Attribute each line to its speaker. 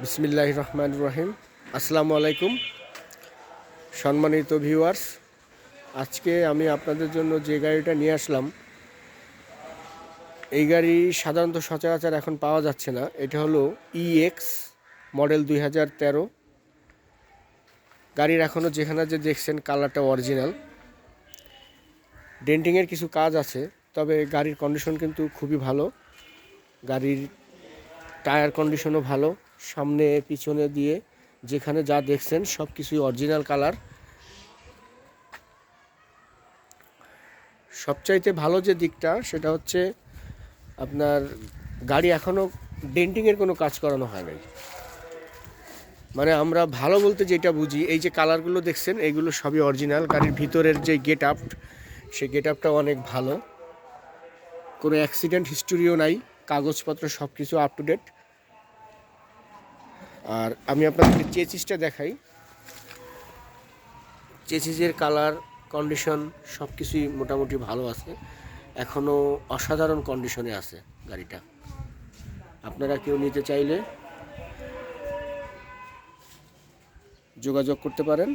Speaker 1: বিসমিল্লাহির রহমানির রহিম। আসসালামু আলাইকুম সম্মানিত ভিউয়ার্স। আজকে আমি আপনাদের জন্য যে গাড়িটা নিয়ে আসলাম, এই গাড়ি সাধারণত সচরাচর এখন পাওয়া যাচ্ছে না। এটা হলো EX মডেল 2013। গাড়ির এখনও যেখানে যে দেখছেন কালারটা অরিজিনাল। ডেন্টিংয়ের কিছু কাজ আছে, তবে গাড়ির কন্ডিশন কিন্তু খুবই ভালো। গাড়ির টায়ার কন্ডিশনও ভালো। সামনে পিছনে দিয়ে যেখানে যা দেখছেন সব কিছুই অরিজিনাল কালার। সবচাইতে ভালো যে দিকটা সেটা হচ্ছে আপনার গাড়ি এখনও ডেন্টিংয়ের কোনো কাজ করানো হয় নাই। মানে আমরা ভালো বলতে যেটা বুঝি, এই যে কালারগুলো দেখছেন এইগুলো সবই অরিজিনাল। গাড়ির ভিতরের যে গেট আপ, সেই গেট আপটাও অনেক ভালো। কোনো অ্যাক্সিডেন্ট হিস্টোরিও নাই, কাগজপত্র সব কিছু আপ টু ডেট। আর আমি আপনাদেরকে চেসিসটা দেখাই। চেসিসের কালার কন্ডিশন সব কিছুই মোটামুটি ভালো আছে, এখনও অসাধারণ কন্ডিশনে আছে গাড়িটা। আপনারা কেউ নিতে চাইলে যোগাযোগ করতে পারেন।